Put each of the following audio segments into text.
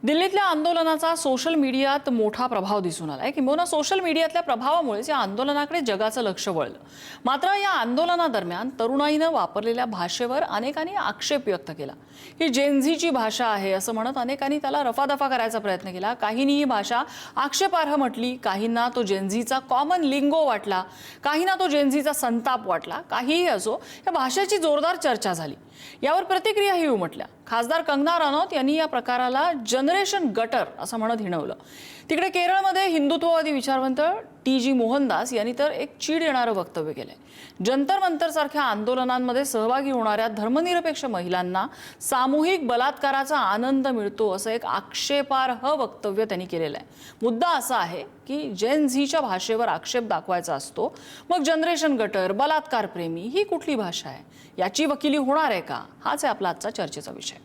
दिल्लीतल्या आंदोलनाचा सोशल मीडियात मोठा प्रभाव दिसून आलाय। किंबहुना सोशल मीडियातल्या प्रभावामुळेच या आंदोलनाकडे जगाचं लक्ष वळलं। मात्र या आंदोलनादरम्यान तरुणाईनं वापरलेल्या भाषेवर अनेकांनी आक्षेप व्यक्त केला। ही जेनझीची भाषा आहे असं म्हणत अनेकांनी त्याला रफादफा करायचा प्रयत्न केला। काहींनी ही भाषा आक्षेपार्ह म्हटली, काहींना तो जेनझीचा कॉमन लिंगो वाटला, काहींना तो जेनझीचा संताप वाटला। काहीही असो, या भाषेची जोरदार चर्चा झाली। यावर प्रतिक्रियाही उमटल्या। खासदार कंगना रनौत यांनी या प्रकाराला जनरेशन गटर असं म्हणत हिणवलं। तिकडे केरळमध्ये हिंदुत्ववादी विचारवंत टी.जी. मोहनदास यांनी तर एक चीड येणारं वक्तव्य केलंय। जंतर मंतर सारख्या आंदोलनांमध्ये सहभागी होणाऱ्या धर्मनिरपेक्ष महिलांना सामूहिक बलात्काराचा आनंद मिळतो असं एक आक्षेपार्ह वक्तव्य त्यांनी केलेलं आहे। मुद्दा असा आहे की जेन झीच्या भाषेवर आक्षेप दाखवायचा असतो, मग जनरेशन गटर, बलात्कार प्रेमी ही कुठली भाषा आहे, याची वकिली होणार आहे का, हाच आहे आपला आजचा चर्चेचा विषय।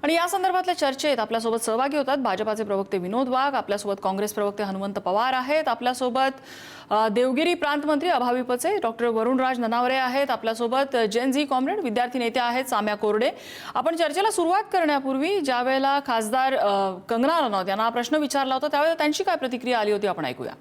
आणि या संदर्भातल्या चर्चेत आपल्यासोबत सहभागी होतात भाजपाचे प्रवक्ते विनोद वाघ, आपल्यासोबत काँग्रेस प्रवक्ते हनुमंत पवार आहेत, आपल्यासोबत देवगिरी प्रांत मंत्री अभाविपचे डॉक्टर वरुणराज ननावरे आहेत, आपल्यासोबत जेन झी कॉम्रेड विद्यार्थी नेते आहेत साम्या कोरडे। आपण चर्चेला सुरुवात करण्यापूर्वी ज्यावेळेला खासदार कंगना रनौत यांना प्रश्न विचारला होता त्यावेळेला त्यांची काय प्रतिक्रिया आली होती आपण ऐकूया।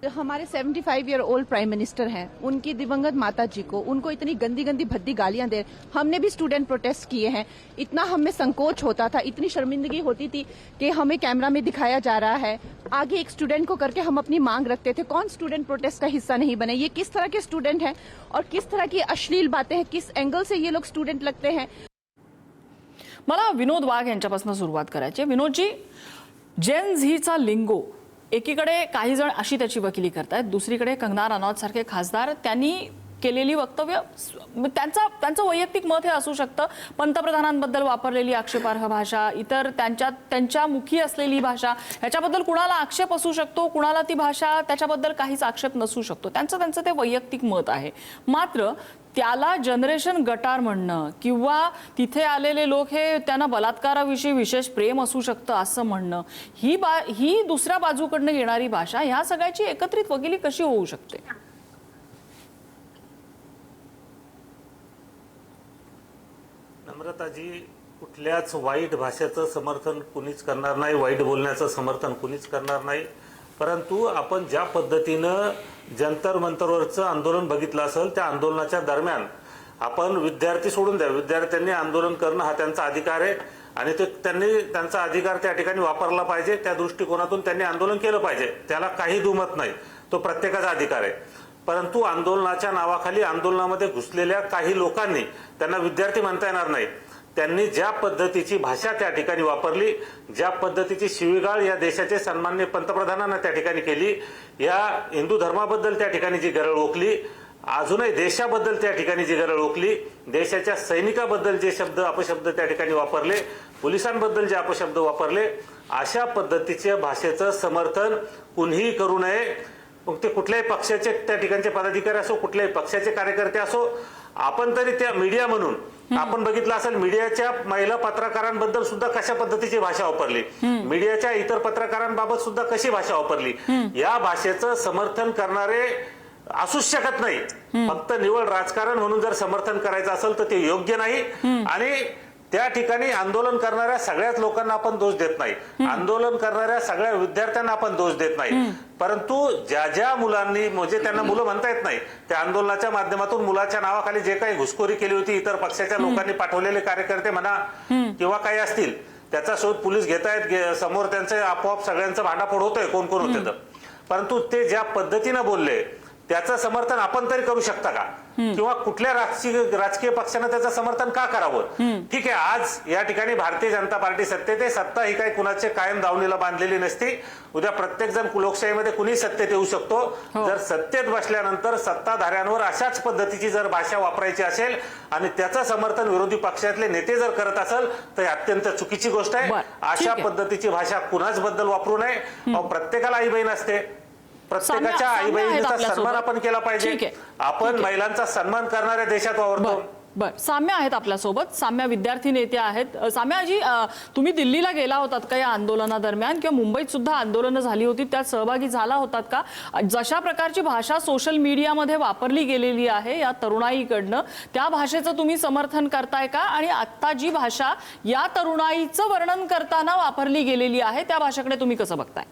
हमारे 75 ईयर ओल्ड प्राइम मिनिस्टर हैं, उनकी दिवंगत माता जी को उनको इतनी गंदी गंदी भद्दी गालियां दे। हमने भी स्टूडेंट प्रोटेस्ट किए हैं, इतना हमें संकोच होता था, इतनी शर्मिंदगी होती थी कि हमें कैमरा में दिखाया जा रहा है, आगे एक स्टूडेंट को करके हम अपनी मांग रखते थे। कौन स्टूडेंट प्रोटेस्ट का हिस्सा नहीं बने? ये किस तरह के स्टूडेंट हैं और किस तरह की अश्लील बातें हैं, किस एंगल से ये लोग स्टूडेंट लगते हैं। मला विनोद वाघ यांच्यापासून सुरुवात करायची। विनोदजी, जेन झीचा लिंगो एकीकडे काही जण अशी त्याची वकिली करतात, दुसरीकडे कंगना रनौत सारखे खासदार त्यांनी केलेली वक्तव्य त्यांचं वैयक्तिक मत हे असू शकतं। पंतप्रधानांबद्दल वापरलेली आक्षेपार्ह भाषा, इतर त्यांच्या मुखी असलेली भाषा, ह्याच्याबद्दल कुणाला आक्षेप असू शकतो, कुणाला ती भाषा त्याच्याबद्दल काहीच आक्षेप नसू शकतो। त्यांचं ते वैयक्तिक मत आहे। मात्र त्याला जनरेशन गटार म्हणणं किंवा तिथे आलेले लोक हे त्यांना बलात्काराविषयी विशेष प्रेम असू शकतं असं म्हणणं, ही दुसऱ्या बाजूकडनं येणारी भाषा, ह्या सगळ्याची एकत्रित वकिली कशी होऊ शकते? नम्रताजी, कुठल्याच वाईट भाषेचं समर्थन कुणीच करणार नाही, वाईट बोलण्याचं समर्थन कुणीच करणार नाही। परंतु आपण ज्या पद्धतीनं जंतर मंतरवरचं आंदोलन बघितलं असेल, त्या आंदोलनाच्या दरम्यान आपण विद्यार्थी सोडून द्या, विद्यार्थ्यांनी आंदोलन करणं हा त्यांचा अधिकार आहे आणि त्यांनी त्यांचा अधिकार त्या ठिकाणी वापरला पाहिजे। त्या दृष्टिकोनातून त्यांनी आंदोलन केलं पाहिजे, त्याला काही दुमत नाही, तो प्रत्येकाचा अधिकार आहे। परंतु आंदोलनाच्या नावाखाली आंदोलनामध्ये घुसलेल्या काही लोकांनी, त्यांना विद्यार्थी म्हणता येणार नाही, त्यांनी ज्या पद्धतीची भाषा त्या ठिकाणी वापरली, ज्या पद्धतीची शिवीगाळ या देशाचे सन्माननीय पंतप्रधानांना त्या ठिकाणी केली, या हिंदू धर्माबद्दल त्या ठिकाणी जी गरळ ओकली, अजूनही देशाबद्दल त्या ठिकाणी जी गरळ ओकली, देशाच्या सैनिकाबद्दल जे शब्द अपशब्द त्या ठिकाणी वापरले, पोलिसांबद्दल जे अपशब्द वापरले, अशा पद्धतीच्या भाषेचं समर्थन कुणीही करू नये। मग ते कुठल्याही पक्षाचे त्या ठिकाणचे पदाधिकारी असो, कुठल्याही पक्षाचे कार्यकर्ते असो, आपण तरी त्या मीडिया म्हणून आपण बघितलं असेल, मीडियाच्या महिला पत्रकारांबद्दल सुद्धा कशा पद्धतीची भाषा वापरली, मीडियाच्या इतर पत्रकारांबाबत सुद्धा कशी भाषा वापरली। या भाषेचं समर्थन करणारे असूच शकत नाही। फक्त निवड राजकारण म्हणून जर समर्थन करायचं असेल तर ते योग्य नाही आणि त्या ठिकाणी आंदोलन करणाऱ्या सगळ्याच लोकांना आपण दोष देत नाही, आंदोलन करणाऱ्या सगळ्या विद्यार्थ्यांना आपण दोष देत नाही। परंतु ज्या मुलांनी, म्हणजे त्यांना मुलं म्हणता येत नाही, त्या आंदोलनाच्या माध्यमातून मुलाच्या नावाखाली जे काही घुसखोरी केली होती, इतर पक्षाच्या लोकांनी पाठवलेले कार्यकर्ते म्हणा किंवा काही असतील, त्याचा शोध पोलीस घेतायत, समोर त्यांचे आपोआप सगळ्यांचं भांडाफोड होतोय कोण कोण होते तर। परंतु ते ज्या पद्धतीनं बोलले त्याचं समर्थन आपण तरी करू शकता का? किंवा कुठल्या राजकीय पक्षानं त्याचं समर्थन का करावं? ठीक आहे, आज या ठिकाणी भारतीय जनता पार्टी सत्तेत आहे, सत्ता ही काही कुणाचे कायम दावणीला बांधलेली नसती। उद्या प्रत्येक जण लोकशाहीमध्ये कुणी सत्तेत येऊ शकतो। जर सत्तेत बसल्यानंतर सत्ताधाऱ्यांवर अशाच पद्धतीची जर भाषा वापरायची असेल आणि त्याचं समर्थन विरोधी पक्षातले नेते जर करत असेल तर अत्यंत चुकीची गोष्ट आहे। अशा पद्धतीची भाषा कुणाच बद्दल वापरू नये। प्रत्येकाला आई बहीण असते, प्रत्येकाच्या आई बहिणीचा सन्मान आपण केला पाहिजे। आपण महिलांचा सन्मान करणाऱ्या देशात वावरतो। बर, साम्या आहेत आपल्यासोबत. साम्या विद्यार्थी नेत्या आहेत. साम्याजी, तुम्ही दिल्लीला गेला होतात का या आंदोलनादरम्यान, किंवा मुंबईत सुद्धा आंदोलनं झाली होती, त्यात सहभागी झाला होतात का? जशा प्रकारची भाषा सोशल मीडियामध्ये वापरली गेलेली आहे या तरुणाईकडनं, त्या भाषेचं तुम्ही समर्थन करताय का? आणि आता जी भाषा या तरुणाईचं वर्णन करताना वापरली गेलेली आहे त्या भाषेकडे तुम्ही कसं बघताय?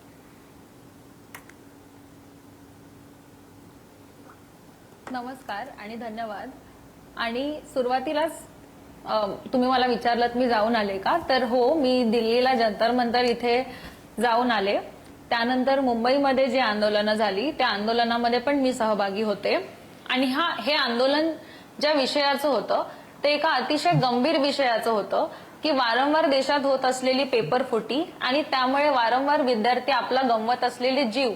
नमस्कार आणि धन्यवाद. आणि सुरुवातीलाच तुम्ही मला विचारलत मी जाऊन आले का, तर हो, मी दिल्लीला जंतर मंतर इथे जाऊन आले. त्यानंतर मुंबईमध्ये जी आंदोलनं झाली त्या आंदोलनामध्ये पण मी सहभागी होते. आणि हे आंदोलन ज्या विषयाचं होतं ते एका अतिशय गंभीर विषयाचं होतं की वारंवार देशात होत असलेली पेपरफुटी आणि त्यामुळे वारंवार विद्यार्थी आपला गमवत असलेले जीव,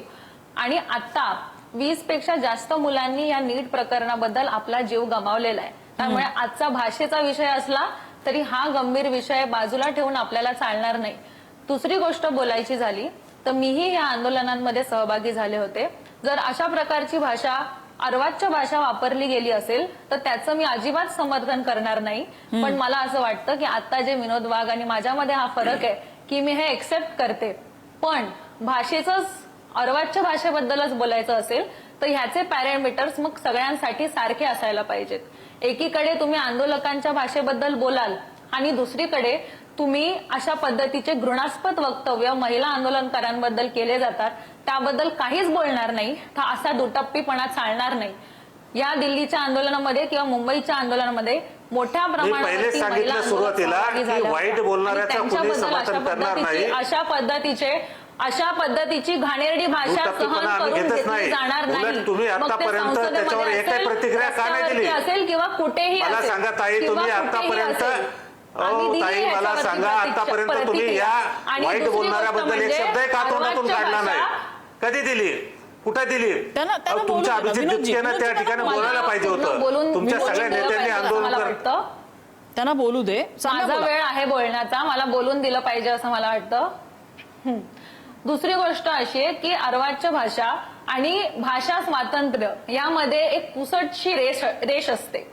आणि आता 20 पेक्षा जास्त मुलांनी या नीट प्रकरणाबद्दल आपला जीव गमावलेला आहे. त्यामुळे आजचा भाषेचा विषय असला तरी हा गंभीर विषय बाजूला ठेवून आपल्याला चालणार नाही. दुसरी गोष्ट बोलायची झाली तर मीही या आंदोलनांमध्ये सहभागी झाले होते. जर अशा प्रकारची भाषा, अर्वाच्य भाषा वापरली गेली असेल तर त्याचं मी अजिबात समर्थन करणार नाही. पण मला असं वाटतं की आता जे विनोद वाघ आणि माझ्यामध्ये हा फरक आहे की मी हे एक्सेप्ट करते, पण भाषेचंच, अर्वाच्य भाषेबद्दलच बोलायचं असेल तर ह्याचे पॅरामीटर्स मग सगळ्यांसाठी सारखे असायला पाहिजेत. एकीकडे तुम्ही आंदोलकांच्या भाषेबद्दल बोलाल आणि दुसरीकडे तुम्ही अशा पद्धतीचे घृणास्पद वक्तव्य महिला आंदोलनकारांबद्दल केले जातात त्याबद्दल काहीच बोलणार नाही, तर असा दुटप्पीपणा चालणार नाही. या दिल्लीच्या आंदोलनामध्ये किंवा मुंबईच्या आंदोलनामध्ये मोठ्या प्रमाणावर सांगितलं सुरुवातीला की वाईट बोलणाऱ्याचं कोणी समर्थन करणार नाही. अशा पद्धतीची घाणेरडी भाषा सहन करून घेतली जाणार नाही. तुम्ही आतापर्यंत त्याच्यावर एकही प्रतिक्रिया का नाही दिली असेल किंवा कुठेही मला सांगा ताई, तुम्ही आतापर्यंत ताई मला सांगा आतापर्यंत तुम्ही या वाईट बोलणाऱ्याबद्दल एक शब्द का तोंडातून काढला नाही? कधी दिली? कुठे दिली? तुमच्या अभिजित दिपकेनं त्या ठिकाणी बोलायला पाहिजे होतं. तुमच्या सगळ्या नेत्यांनी आंदोलन त्यांना बोलू दे. माझा वेळ आहे बोलण्याचा, मला बोलून दिलं पाहिजे असं मला वाटतं. दुसरी गोष्ट अशी आहे की अर्वाच्य भाषा आणि भाषा स्वातंत्र्य यामध्ये एक पुसटशी रेष असते.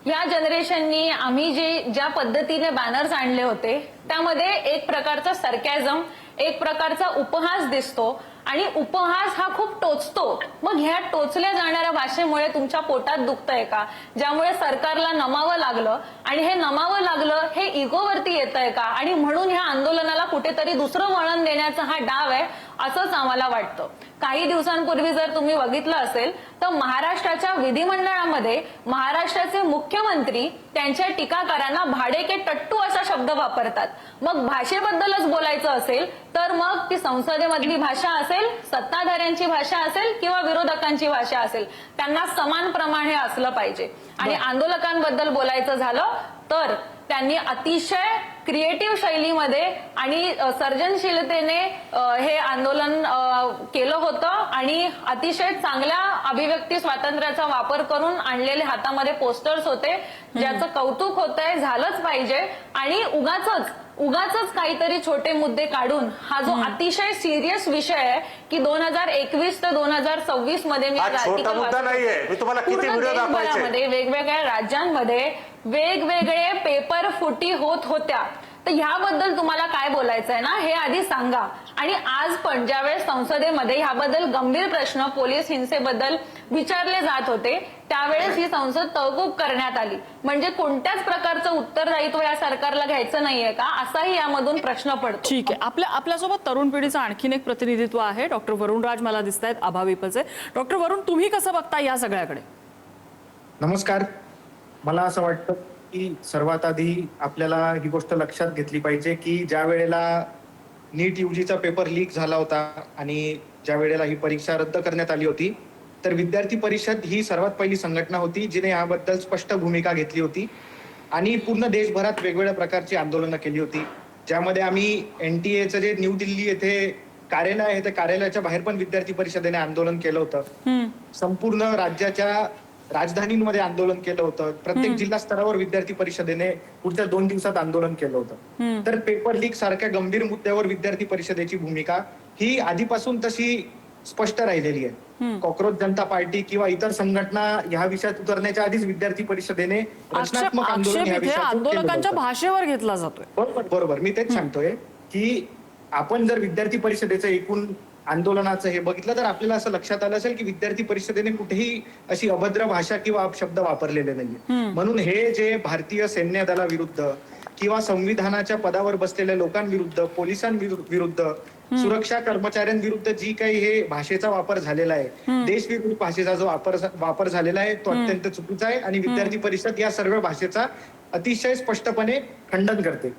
या जनरेशननी आम्ही ज्या पद्धतीने बॅनर्स आणले होते त्यामध्ये एक प्रकारचा सरकॅझम, एक प्रकारचा उपहास दिसतो आणि उपहास हा खूप टोचतो. मग ह्या टोचल्या जाणाऱ्या भाषेमुळे तुमच्या पोटात दुखतंय का, ज्यामुळे सरकारला नमावं लागलं, आणि हे नमावं लागलं हे इगोवरती येतंय का, आणि म्हणून ह्या आंदोलनाला कुठेतरी दुसरं वळण देण्याचा हा डाव आहे असंच आम्हाला वाटतं. काही दिवसांपूर्वी जर तुम्ही बघितलं असेल तर महाराष्ट्राच्या विधिमंडळामध्ये महाराष्ट्राचे मुख्यमंत्री त्यांच्या टीकाकारांना भाडे के टट्टू असा शब्द वापरतात. मग भाषेबद्दलच बोलायचं असेल तर मग ती संसदेमधली भाषा असेल, सत्ताधाऱ्यांची भाषा असेल किंवा विरोधकांची भाषा असेल, त्यांना समान प्रमाण हे असलं पाहिजे. आणि आंदोलकांबद्दल बोलायचं झालं तर त्यांनी अतिशय क्रिएटिव्ह शैलीमध्ये आणि सर्जनशीलतेने हे आंदोलन केलं होतं आणि अतिशय चांगल्या अभिव्यक्ती स्वातंत्र्याचा वापर करून आणलेले हातामध्ये पोस्टर्स होते, ज्याचं कौतुक होतंय, झालंच पाहिजे. आणि उगाच काहीतरी छोटे मुद्दे काढून हा जो अतिशय सिरियस विषय आहे की 2021 ते 2026 मध्ये देशभरामध्ये वेगवेगळ्या राज्यांमध्ये वेगवेगळे पेपर फुटी होत होत्या, तर ह्याबद्दल तुम्हाला काय बोलायचं आहे ना हे आधी सांगा. आणि आज पण ज्यावेळेस संसदेमध्ये ह्याबद्दल गंभीर प्रश्न पोलीस हिंसेबद्दल विचारले जात होते त्यावेळेस ही संसद तहकूब करण्यात आली. म्हणजे कोणत्याच प्रकारचं उत्तरदायित्व या सरकारला घ्यायचं नाहीये का असाही यामधून प्रश्न पडतो. ठीक आहे. आपल्यासोबत तरुण पिढीचं आणखीन एक प्रतिनिधित्व आहे. डॉक्टर वरुणराज मला दिसत आहेत आभाविपचे. डॉक्टर वरुण, तुम्ही कसं बघता या सगळ्याकडे? नमस्कार. मला असं वाटतं की सर्वात आधी आपल्याला ही गोष्ट लक्षात घेतली पाहिजे की ज्या वेळेला नीट यूजीचा पेपर लीक झाला होता आणि ज्या वेळेला ही परीक्षा रद्द करण्यात आली होती तर विद्यार्थी परिषद ही सर्वात पहिली संघटना होती जिने याबद्दल स्पष्ट भूमिका घेतली होती आणि पूर्ण देशभरात वेगवेगळ्या प्रकारची आंदोलनं केली होती, ज्यामध्ये आम्ही NTA जे न्यू दिल्ली येथे कार्यालय आहे त्या कार्यालयाच्या बाहेर पण विद्यार्थी परिषदेने आंदोलन केलं होतं. संपूर्ण राज्याच्या राजधानीमध्ये आंदोलन केलं होतं. प्रत्येक जिल्हा स्तरावर विद्यार्थी परिषदेने पुढच्या 2 दिवसात आंदोलन केलं होतं. तर पेपर लीक सारख्या गंभीर मुद्द्यावर विद्यार्थी परिषदेची भूमिका ही आधीपासून तशी स्पष्ट राहिलेली आहे. कॉक्रोच जनता पार्टी किंवा इतर संघटना ह्या विषयात उतरण्याच्या आधीच विद्यार्थी परिषदेने रचनात्मक आंदोलन आक्षेप ह्या इथे विषयावर केलं आंदोलकांच्या होतं. भाषेवर घेतला जातोय. बरोबर मी तेच सांगतोय की आपण जर विद्यार्थी परिषदेचं एकूण आंदोलनाचं हे बघितलं तर आपल्याला असं लक्षात आलं असेल की विद्यार्थी परिषदेने कुठेही अशी अभद्र भाषा किंवा अपशब्द वापरलेले नाहीये. म्हणून हे जे भारतीय सैन्य दलाविरुद्ध किंवा संविधानाच्या पदावर बसलेल्या लोकांविरुद्ध, पोलिसांविरुद्ध, सुरक्षा कर्मचाऱ्यांविरुद्ध जी काही हे भाषेचा वापर झालेला आहे, देशविरोधी भाषेचा जो वापर झालेला आहे तो अत्यंत चुकीचा आहे आणि विद्यार्थी परिषद या सर्व भाषेचा अतिशय स्पष्टपणे खंडन करते.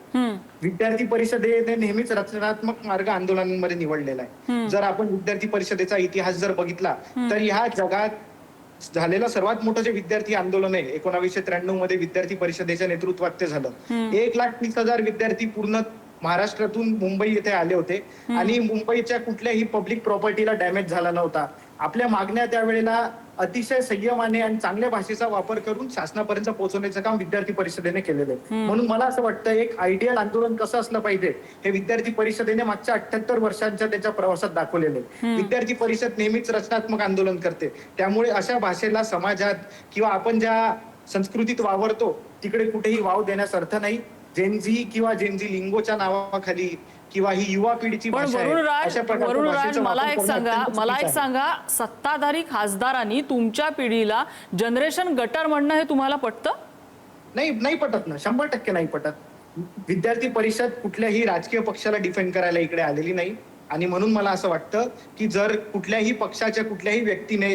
विद्यार्थी परिषदेने नेहमीच रचनात्मक मार्ग आंदोलनांमध्ये निवडलेला आहे. जर आपण विद्यार्थी परिषदेचा इतिहास जर बघितला तर ह्या जगात झालेलं सर्वात मोठं जे विद्यार्थी आंदोलन आहे 1993 मध्ये विद्यार्थी परिषदेच्या नेतृत्वात ते झालं. 1,30,000 विद्यार्थी पूर्ण महाराष्ट्रातून मुंबई येथे आले होते आणि मुंबईच्या कुठल्याही पब्लिक प्रॉपर्टीला डॅमेज झाला नव्हता. आपल्या मागण्या त्यावेळेला अतिशय संयमाने आणि चांगल्या भाषेचा वापर करून शासनापर्यंत पोहोचवण्याचं काम विद्यार्थी परिषदेने केलेलं आहे. म्हणून मला असं वाटतं एक आयडियल आंदोलन कसं असलं पाहिजे हे विद्यार्थी परिषदेने मागच्या 78 वर्षांच्या त्याच्या प्रवासात दाखवलेलं आहे. विद्यार्थी परिषद नेहमीच रचनात्मक आंदोलन करते. त्यामुळे अशा भाषेला समाजात किंवा आपण ज्या संस्कृतीत वावरतो तिकडे कुठेही वाव देण्यास अर्थ नाही. जेनझी किंवा जेनझी लिंगोच्या नावाखाली किंवा ही युवा पिढीची पण भाषा आहे, अशा प्रकारच्या वरुण राज भाषेचा मला वापर एक करणं सांगा अत्यंत मला चुकीचं एक आहे. सांगा सत्ताधारी खासदारांनी तुमच्या पिढीला जनरेशन गटर म्हणणं हे तुम्हाला पटतं? नाही पटत ना, 100% नाही पटत. विद्यार्थी परिषद कुठल्याही राजकीय पक्षाला डिफेंड करायला इकडे आलेली नाही आणि म्हणून मला असं वाटतं की जर कुठल्याही पक्षाच्या कुठल्याही व्यक्तीने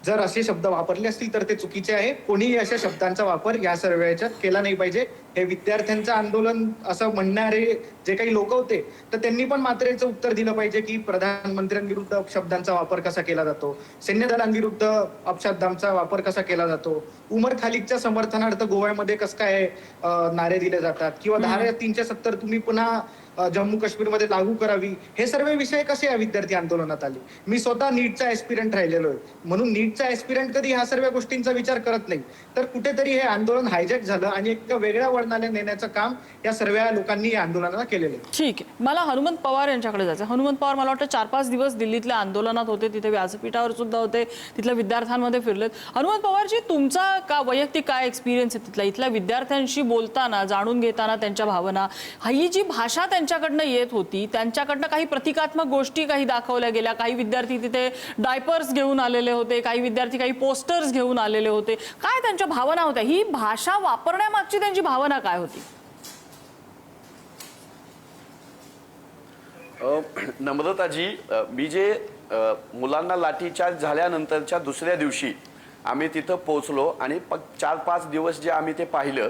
जर असे शब्द वापरले असतील तर ते चुकीचे आहे. कोणीही अशा शब्दांचा वापर या सर्व याच्यात केला नाही पाहिजे. हे विद्यार्थ्यांचं आंदोलन असं म्हणणारे जे काही लोक होते तर त्यांनी पण मात्र याचं उत्तर दिलं पाहिजे की प्रधानमंत्र्यांविरुद्ध अपशब्दांचा वापर कसा केला जातो, सैन्य दलांविरुद्ध अपशब्दांचा वापर कसा केला जातो, उमर खालिदच्या समर्थनार्थ गोव्यामध्ये कसं काय नारे दिले जातात किंवा धारा 370 तुम्ही पुन्हा जम्मू काश्मीरमध्ये लागू करावी, हे सर्व विषय कसे या विद्यार्थी आंदोलनात आले. मी स्वतः नीटचा ऍस्पिरंट राहिलेलो आहे. म्हणून नीटचा ऍस्पिरंट कधी ह्या सर्व गोष्टींचा विचार करत नाही. तर कुठेतरी हे आंदोलन हायजॅक झालं आणि एक वेगळ्या वळणाला नेण्याचं काम या सर्व लोकांनी या आंदोलनाला केलेलं आहे. ठीक आहे. मला हनुमंत पवार यांच्याकडे जायचं. हनुमंत पवार मला वाटतं 4-5 दिवस दिल्लीतल्या आंदोलनात होते, तिथे व्यासपीठावर सुद्धा होते, तिथल्या विद्यार्थ्यांमध्ये फिरलेत. हनुमंत पवारजी, तुमचा वैयक्तिक काय एक्सपिरियन्स आहे इथल्या विद्यार्थ्यांशी बोलताना, जाणून घेताना त्यांच्या भावना, ही जी भाषा त्यांच्याकडनं येत होती, त्यांच्याकडनं काही प्रतिकात्मक गोष्टी काही दाखवल्या गेल्या, काही विद्यार्थी तिथे डायपर्स घेऊन आलेले होते, काही विद्यार्थी काही पोस्टर्स घेऊन आलेले होते, काय त्यांच्या भावना होत्या? ही भाषा वापरण्यामागची त्यांची भावना काय होती? नम्रताजी, मी जे मुलांना लाठीचार्ज झाल्यानंतरच्या दुसऱ्या दिवशी आम्ही तिथं पोहोचलो आणि 4-5 दिवस जे आम्ही ते पाहिलं,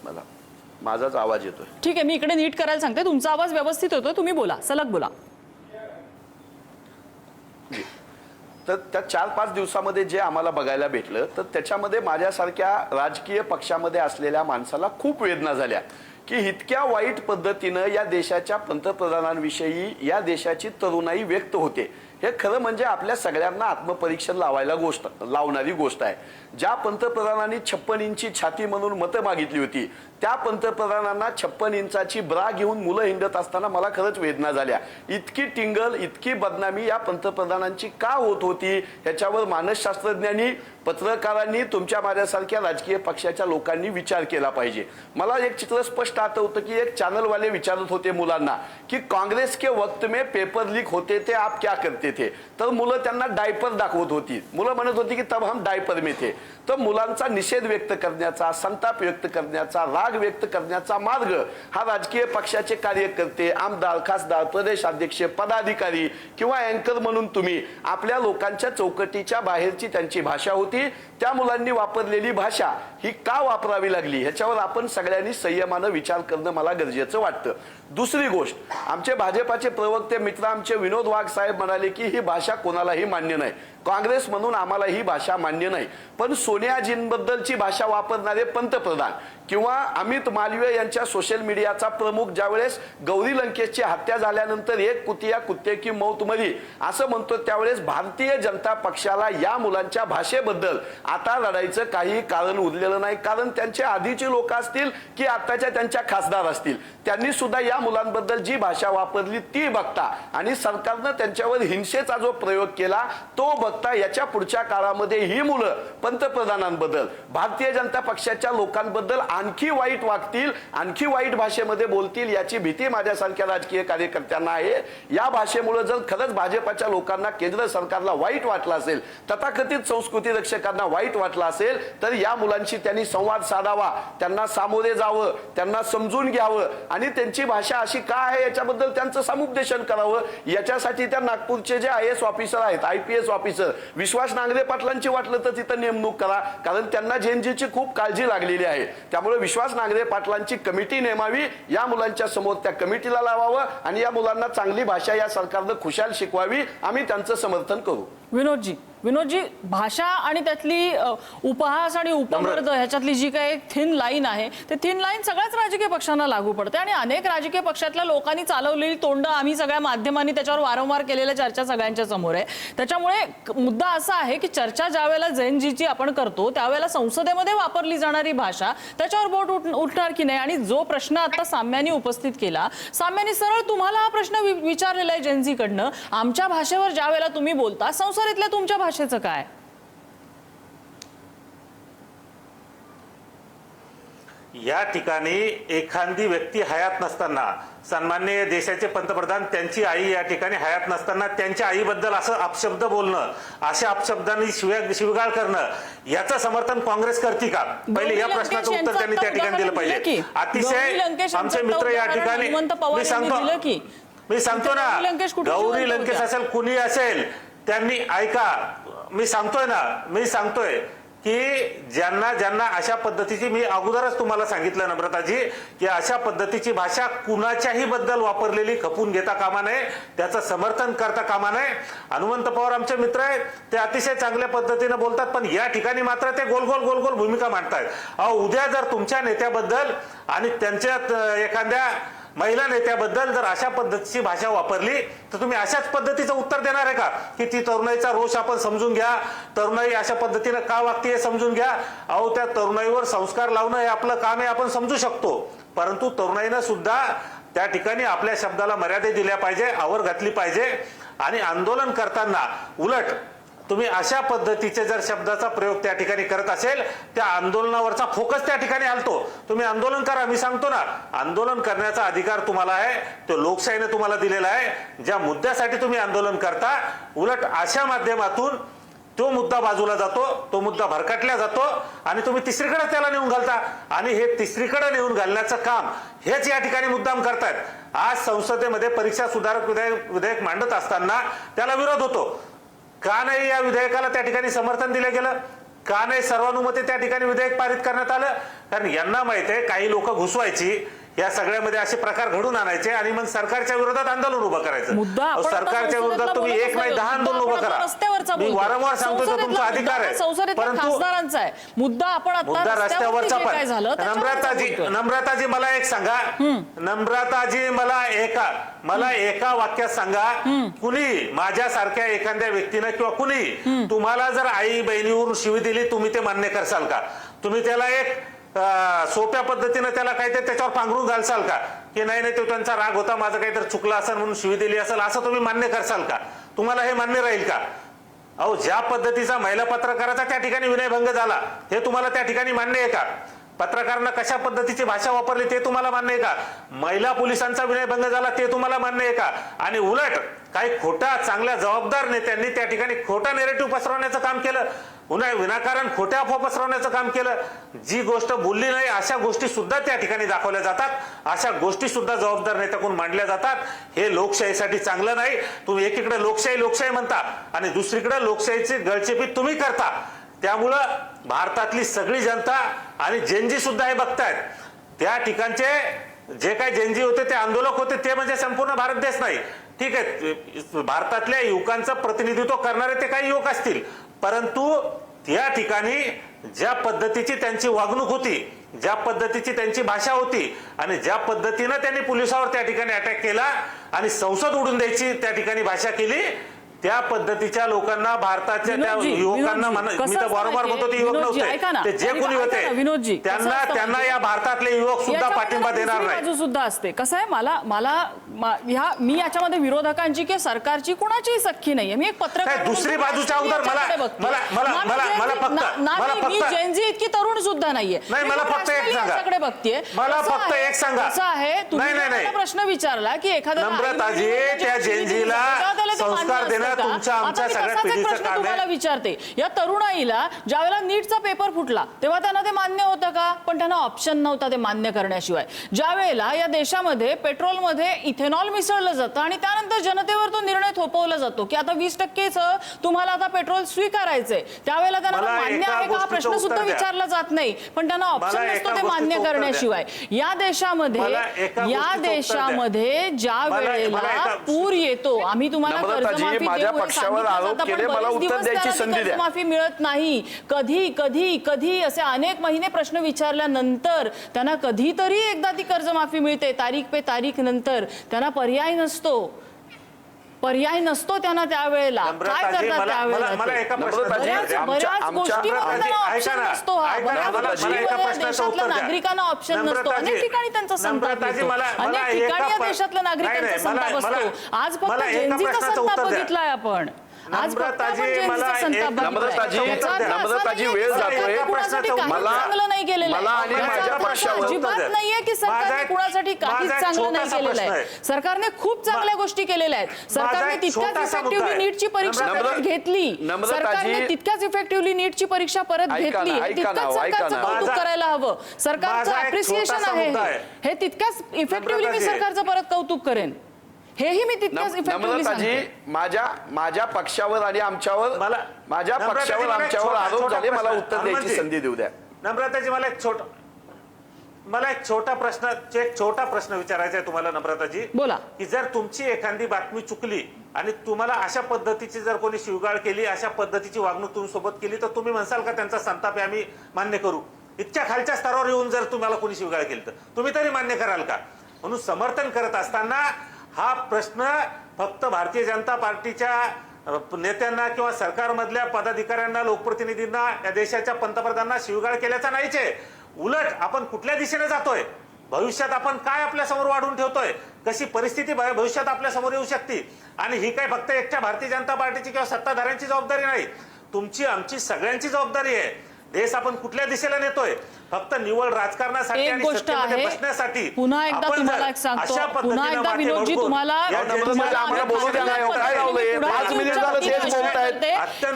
मला माझाच आवाज येतोय. ठीक आहे, मी इकडे नीट करायला सांगते. तुमचा आवाज व्यवस्थित होतो, तुम्ही बोला, सलग बोला. तर त्या 4-5 दिवसामध्ये जे आम्हाला बघायला भेटलं तर त्याच्यामध्ये माझ्यासारख्या राजकीय पक्षामध्ये असलेल्या माणसाला खूप वेदना झाल्या की इतक्या वाईट पद्धतीनं या देशाच्या पंतप्रधानांविषयी या देशाची तरुणाई व्यक्त होते. हे खरं म्हणजे आपल्या सगळ्यांना आत्मपरीक्षण लावणारी गोष्ट आहे. ज्या पंतप्रधानांनी 56 इंची छाती म्हणून मतं मागितली होती त्या पंतप्रधानांना 56 इंचाची ब्रा घेऊन मुलं हिंडत असताना मला खरंच वेदना झाल्या. इतकी टिंगल, इतकी बदनामी या पंतप्रधानांची का होत होती ह्याच्यावर मानसशास्त्रज्ञांनी, पत्रकारांनी, तुमच्या माझ्यासारख्या राजकीय पक्षाच्या लोकांनी विचार केला पाहिजे. मला एक चित्र स्पष्ट आठवतं की एक चॅनलवाले विचारत होते मुलांना की काँग्रेस के वक्त में पेपर लीक होते थे, आप क्या करते थे? तर मुलं त्यांना डायपर दाखवत होती. मुलं म्हणत होती की तब हम डायपर में थे. तर मुलांचा निषेध व्यक्त करण्याचा, संताप व्यक्त करण्याचा, राग व्यक्त करण्याचा मार्ग हा राजकीय पक्षाचे कार्यकर्ते, आमदार, खासदार, प्रदेशाध्यक्ष, पदाधिकारी किंवा अँकर म्हणून तुम्ही आपल्या लोकांच्या चौकटीच्या बाहेरची त्यांची भाषा होती. त्या मुलांनी वापरलेली भाषा ही का वापरावी लागली ह्याच्यावर आपण सगळ्यांनी संयमानं विचार करणं मला गरजेचं वाटतं. दुसरी गोष्ट, आमचे भाजपाचे प्रवक्ते मित्र आमचे विनोद वाघ साहेब म्हणाले की ही भाषा कोणालाही मान्य नाही. काँग्रेस म्हणून आम्हाला ही भाषा मान्य नाही. पण सोनियाजींबद्दलची भाषा वापरणारे पंतप्रधान किंवा अमित मालवीय यांच्या सोशल मीडियाचा प्रमुख ज्यावेळेस गौरी लंकेशची हत्या झाल्यानंतर एक कुतिया कुत्ते की मौत मरी असं म्हणतो, त्यावेळेस भारतीय जनता पक्षाला या मुलांच्या भाषेबद्दल आता लढायचं काही कारण उरलेलं नाही. कारण त्यांचे आधीची लोक असतील की आताच्या त्यांच्या खासदार असतील, त्यांनी सुद्धा या मुलांबद्दल जी भाषा वापरली ती बघता आणि सरकारनं त्यांच्यावर हिंसेचा जो प्रयोग केला तो बघता याच्या पुढच्या काळामध्ये ही मुलं पंतप्रधानांबद्दल, भारतीय जनता पक्षाच्या लोकांबद्दल आणखी वाईट वागतील, आणखी वाईट भाषेमध्ये बोलतील याची भीती माझ्यासारख्या राजकीय कार्यकर्त्यांना आहे. या भाषेमुळे जर खरंच भाजपच्या लोकांना, केंद्र सरकारला वाईट वाटलं असेल, तथाकथित संस्कृती रक्षकांना वाईट वाटलं असेल, तर या मुलांशी त्यांनी संवाद साधावा, त्यांना सामोरे जावं, त्यांना समजून घ्यावं आणि त्यांची भाषा अशी का आहे याच्याबद्दल त्यांचं समुपदेशन करावं. याच्यासाठी त्या नागपूरचे जे IAS ऑफिसर आहेत, IPS ऑफिसर, विश्वास नांगरे पाटलांची वाटलं तर तिथं नेमणूक करा, कारण त्यांना जेएनजीची खूप काळजी लागलेली आहे. त्यामुळे विश्वास नांगरे पाटलांची कमिटी नेमावी, या मुलांच्या समोर त्या कमिटीला लावावं आणि या मुलांना चांगली भाषा या सरकारनं खुशाल शिकवावी. आम्ही त्यांचं समर्थन करू. विनोदजी, भाषा आणि त्यातली उपहास आणि उपमर्द ह्याच्यातली जी काही थिन लाईन आहे, ते थिन लाईन सगळ्याच राजकीय पक्षांना लागू पडते आणि अनेक राजकीय पक्षातल्या लोकांनी चालवलेली तोंड आम्ही सगळ्या माध्यमांनी त्याच्यावर वारंवार केलेल्या चर्चा सगळ्यांच्या समोर आहे. त्याच्यामुळे मुद्दा असा आहे की चर्चा ज्या वेळेला जेएनजीची आपण करतो त्यावेळेला संसदेमध्ये वापरली जाणारी भाषा त्याच्यावर बोट उठणार की नाही. आणि जो प्रश्न आता साम्यांनी उपस्थित केला, साम्यांनी सरळ तुम्हाला हा प्रश्न विचारलेला आहे जेएनजीकडनं, आमच्या भाषेवर ज्या वेळेला तुम्ही बोलता संसदेतल्या तुमच्या भाषेचं काय? या ठिकाणी एखादी व्यक्ती हयात नसताना, सन्माननीय देशाचे पंतप्रधान त्यांची आई या ठिकाणी हयात नसताना त्यांच्या आईबद्दल असं अपशब्द बोलणं, अशा अपशब्दांनी शिवगाळ करणं, याचं समर्थन काँग्रेस करते का? पहिले या प्रश्नाचं उत्तर त्यांनी त्या ठिकाणी दिलं पाहिजे. अतिशय आमचे मित्र या ठिकाणी, मी सांगतो ना, गौरी लंकेश असेल, कुणी असेल, त्यांनी ऐका, मी सांगतोय की ज्यांना ज्यांना अशा पद्धतीची, मी अगोदरच तुम्हाला सांगितलं नम्रताजी, की अशा पद्धतीची भाषा कुणाच्याही बद्दल वापरलेली खपून घेता कामा नये, त्याचं समर्थन करता कामा नये. हनुमंत पवार आमचे मित्र आहेत, ते अतिशय चांगल्या पद्धतीने बोलतात, पण या ठिकाणी मात्र ते गोल गोल भूमिका मांडतायत. उद्या जर तुमच्या नेत्याबद्दल आणि त्यांच्यात एखाद्या महिला नेत्याबद्दल जर अशा पद्धतीची भाषा वापरली तर तुम्ही अशाच पद्धतीचं उत्तर देणार आहे का? की ती तरुणाईचा रोष आपण समजून घ्या, तरुणाई अशा पद्धतीने का वागते हे समजून घ्या. त्या तरुणाईवर संस्कार लावणं हे आपलं काम आहे, आपण समजू शकतो, परंतु तरुणाईनं सुद्धा त्या ठिकाणी आपल्या शब्दाला मर्यादा दिल्या पाहिजे, आवर घातली पाहिजे. आणि आंदोलन करताना उलट तुम्ही अशा पद्धतीचे जर शब्दाचा प्रयोग त्या ठिकाणी करत असेल, त्या आंदोलनावरचा फोकस त्या ठिकाणी हलतो. तुम्ही आंदोलन करा, मी सांगतो ना, आंदोलन करण्याचा अधिकार तुम्हाला आहे, तो लोकशाहीने तुम्हाला दिलेला आहे. ज्या मुद्द्यासाठी तुम्ही आंदोलन करता, उलट अशा माध्यमातून तो मुद्दा बाजूला जातो, तो मुद्दा भरकटला जातो आणि तुम्ही तिसरीकडे त्याला नेऊन घालता. आणि हे तिसरीकडे नेऊन घालण्याचं काम हेच या ठिकाणी मुद्दाम करतायत. आज संसदेमध्ये परीक्षा सुधारक विधेयक मांडत असताना त्याला विरोध होतो. का नाही या विधेयकाला त्या ठिकाणी समर्थन दिलं गेलं? का नाही सर्वानुमते त्या ठिकाणी विधेयक पारित करण्यात आलं? कारण यांना माहित आहे काही लोक घुसवायची, या सगळ्यामध्ये असे प्रकार घडून आणायचे आणि मग सरकारच्या विरोधात आंदोलन उभं करायचं. सरकारच्या विरोधात तुम्ही एक नाही 10 आंदोलन उभं करा. मी वारंवार सांगतो तो तुमचा अधिकार आहे, परंतु मुद्दा रस्त्यावरचा पण. नम्रताजी मला एक सांगा, नम्रताजी मला एका वाक्यात सांगा, कुणी माझ्यासारख्या एखाद्या व्यक्तीनं किंवा कुणी तुम्हाला जर आई बहिणीवरून शिवी दिली, तुम्ही ते मान्य करसाल का? तुम्ही त्याला एक सोप्या पद्धतीने त्याला काहीतरी त्याच्यावर पांघरून घालसाल का? की नाही तो त्यांचा राग होता, माझं काहीतरी चुकलं असेल म्हणून शिवी दिली असेल, असं तुम्ही मान्य करसाल का? तुम्हाला हे मान्य राहील का? ज्या पद्धतीचा महिला पत्रकाराचा त्या ठिकाणी विनयभंग झाला, हे तुम्हाला त्या ठिकाणी मान्य आहे का? पत्रकारांना कशा पद्धतीची भाषा वापरली ते तुम्हाला मान्य आहे का? महिला पोलिसांचा विनयभंग झाला ते तुम्हाला मान्य आहे का? आणि उलट काही खोटा, चांगल्या जबाबदार नेत्यांनी त्या ठिकाणी खोटा नेरेटिव्ह पसरवण्याचं काम केलं, विनाकारण खोट्या अफवा पसरवण्याचं काम केलं. जी गोष्ट बोलली नाही अशा गोष्टी सुद्धा त्या ठिकाणी दाखवल्या जातात, अशा गोष्टी सुद्धा जबाबदार नेत्याकडून मांडल्या जातात. हे लोकशाहीसाठी चांगलं नाही. तुम्ही एकीकडे लोकशाही म्हणता आणि दुसरीकडे लोकशाहीची गळचेपी तुम्ही करता. त्यामुळं भारतातली सगळी जनता आणि जेएनजी सुद्धा हे बघतायत. त्या ठिकाणचे जे काही जेएनजी होते ते आंदोलक होते, ते म्हणजे संपूर्ण भारत देश नाही, ठीक आहे, भारतातल्या युवकांचं प्रतिनिधित्व करणारे ते काही युवक असतील, परंतु त्या ठिकाणी ज्या पद्धतीची त्यांची वागणूक होती, ज्या पद्धतीची त्यांची भाषा होती आणि ज्या पद्धतीनं त्यांनी पोलिसावर त्या ठिकाणी अटॅक केला आणि संसद उडून द्यायची त्या ठिकाणी भाषा केली, त्या पद्धतीच्या लोकांना, भारताच्या त्या युवकांना, मी तर वारंवार म्हणतो ते युवक नव्हते, ते जे कोणी होते त्यांना या भारतातले युवक सुद्धा पाठिंबा देणार नाही. बाजू सुद्धा असते. कसं आहे, मी याच्यामध्ये विरोधकांची किंवा सरकारची कुणाचीही सख्खी नाहीये. मी एक पत्रकार, दुसरी बाजूच्या अगोदर मी जेनजी इतकी तरुण सुद्धा नाहीये. मला फक्त एक सांगा, बघतीये, मला फक्त एक सांगा. असं आहे, तुम्ही प्रश्न विचारला की एखाद्या नम्रताजी, त्या जेनजीला संस्कार देणं तुमच्या आमच्या सगळ्या पिढीचं काम तुम्हाला आहे. विचारते, या तरुणाईला ज्यावेळेला नीटचा पेपर फुटला तेव्हा त्यांना ते मान्य होतं का? पण त्यांना ऑप्शन नव्हता ते मान्य करण्याशिवाय. ज्या वेळेला या देशामध्ये पेट्रोलमध्ये इथेनॉल मिसळलं जातं आणि त्यानंतर जनतेवर तो निर्णय थोपवला जातो की आता 20% तुम्हाला आता पेट्रोल स्वीकारायचंय, त्यावेळेला त्यांना मान्य आहे का हा प्रश्न सुद्धा विचारला जात नाही. पण त्यांना ऑप्शन नसतो ते मान्य करण्याशिवाय. या देशामध्ये ज्या वेळेला पूर येतो, आम्ही तुम्हाला कर्जमाफी पक्षावर आरोप केले, मला उत्तर द्यायची संधी द्या. माफी मिळत नाही. कधी कधी कधी असे अनेक महिने प्रश्न विचारल्यानंतर त्यांना कधीतरी एकदा ती कर्जमाफी मिळते, तारीख पे तारीख नंतर. त्यांना पर्याय नसतो त्यांना त्यावेळेला. काय करतात त्यावेळेला? बऱ्याच गोष्टीमध्ये त्यांना ऑप्शन नसतो. देशातल्या नागरिकांना ऑप्शन नसतो. अनेक ठिकाणी त्यांचा संताप असतो, अनेक ठिकाणी या देशातल्या नागरिकांचा संताप असतो. आज फक्त जेनजीचा संताप बघितलाय आपण. आज नम्रताजी वेळ जातोय. चांगलं नाही केलेलं आणि माझ्या पक्षावर अजिबात नाहीये की सरकारने कुणासाठी काहीच चांगलं नाही केलेलं आहे. सरकारने खूप चांगल्या गोष्टी केलेल्या आहेत. सरकारने तितक्याच इफेक्टिव्हली नीटची परीक्षा परत घेतली. सरकारने तितक्याच इफेक्टिव्हली नीटची परीक्षा परत घेतली. तितकंच सरकारचं कौतुक करायला हवं. सरकारचं अप्रिसिएशन आहे हे. तितक्याच इफेक्टिव्हली मी सरकारचं परत कौतुक करेन. हेही मी तितक्याच इफेक्टिव्हली सांगते. माझ्या पक्षावर आणि आमच्यावर आरोप झाले, मला उत्तर द्यायची संधी देऊ द्या. नम्रताजी, मला एक छोटा प्रश्न विचारायचा आहे तुम्हाला. नम्रताजी, बोला. की जर तुमची एखादी बातमी चुकली आणि तुम्हाला अशा पद्धतीची जर कोणी शिवगाळ केली, अशा पद्धतीची वागणूक तुम्ही सोबत केली, तर तुम्ही म्हणसाल का त्यांचा संताप आम्ही मान्य करू? इतक्या खालच्या स्तरावर येऊन जर तुम्हाला कोणी शिवगाळ केली तर तुम्ही तरी मान्य कराल का? म्हणून समर्थन करत असताना हा प्रश्न फक्त भारतीय जनता पार्टीच्या नेत्यांना किंवा सरकारमधल्या पदाधिकाऱ्यांना, लोकप्रतिनिधींना, या देशाच्या पंतप्रधानांना शिवगाळ केल्याचा नाहीच आहे. उलट आपण कुठल्या दिशेने जातोय, भविष्यात आपण काय आपल्या समोर वाढून ठेवतोय, कशी परिस्थिती भविष्यात आपल्या समोर येऊ शकते, आणि ही काय फक्त एकट्या भारतीय जनता पार्टीची किंवा सत्ताधाऱ्यांची जबाबदारी नाही, तुमची आमची सगळ्यांची जबाबदारी आहे. देश आपण कुठल्या दिशेला नेतोय? फक्त निवड राजकारणासाठी आणि सत्तेमध्ये बसण्यासाठी. पुन्हा एकदा तुम्हाला एक सांगतो, पुन्हा एकदा विनोदजी तुम्हाला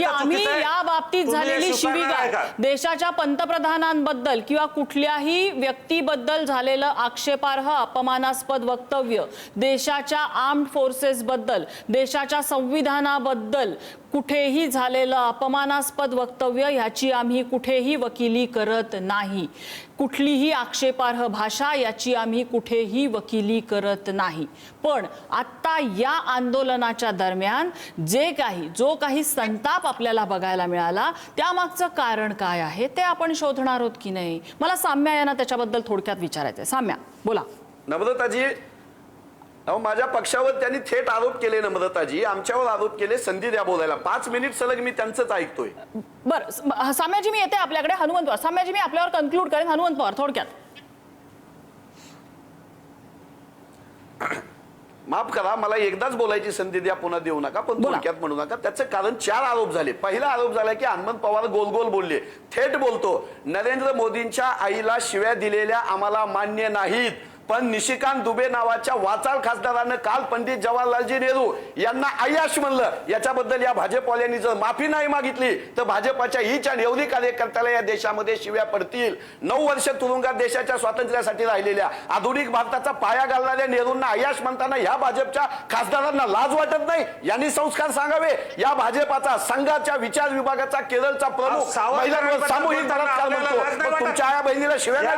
आम्ही या बाबतीत झालेली शिवीगाळ, देशाच्या पंतप्रधानांबद्दल किंवा कुठल्याही व्यक्तीबद्दल झालेलं आक्षेपार्ह अपमानास्पद वक्तव्य, देशाच्या आर्म्ड फोर्सेस बद्दल, देशाच्या संविधानाबद्दल कुठेही झालेलं अपमानास्पद वक्तव्य, ह्याची आम्ही कुठेही वकिली करत नाही. कुठलीही आक्षेपार्ह भाषा, याची आम्ही कुठेही वकिली करत नाही. पण आता या आंदोलनाच्या दरम्यान जो काही संताप आपल्याला बघायला मिळाला, त्यामागचं कारण काय आहे ते आपण शोधणार आहोत की नाही? मला साम्या यांना त्याच्याबद्दल थोडक्यात विचारायचंय. साम्या, बोला. नम्रताजी, माझ्या पक्षावर त्यांनी थेट आरोप केले. नम्रताजी, आमच्यावर आरोप केले. संधी द्या बोलायला. 5 मिनिट सलग मी त्यांचंच ऐकतोय. बरं साम्याजी, मी येते आपल्याकडे. हनुमंत पवार. साम्याजी, मी आपल्यावर कन्क्लूड करेन. हनुमंत पवार, थोडक्यात. माफ करा, मला एकदाच बोलायची संधी द्या, पुन्हा देऊ नका, पण थोडक्यात म्हणू नका. त्याचं कारण 4 आरोप झाले. पहिला आरोप झाला की हनुमंत पवार गोल गोल बोलले. थेट बोलतो, नरेंद्र मोदींच्या आईला शिव्या दिलेल्या आम्हाला मान्य नाहीत, पण निशिकांत दुबे नावाच्या वाचाळ खासदारानं काल पंडित जवाहरलालजी नेहरू यांना अय्याश म्हणलं. याच्याबद्दल या भाजपवाल्यांनी जर माफी नाही मागितली तर भाजपच्या हीच आणि एवढी कार्यकर्त्याला या देशामध्ये शिव्या पडतील. 9 वर्ष तुरुंगात देशाच्या स्वातंत्र्यासाठी राहिलेल्या, आधुनिक भारताचा पाया घालणाऱ्या नेहरूंना अय्याश म्हणताना या भाजपच्या खासदारांना लाज वाटत नाही? यांनी संस्कार सांगावे. या भाजपाचा संघाच्या विचार विभागाचा केरळचा प्रमुख महिलांवर सामूहिक बलात्कार म्हणतो, तुमच्या आया बहिणीला शिव्या नाही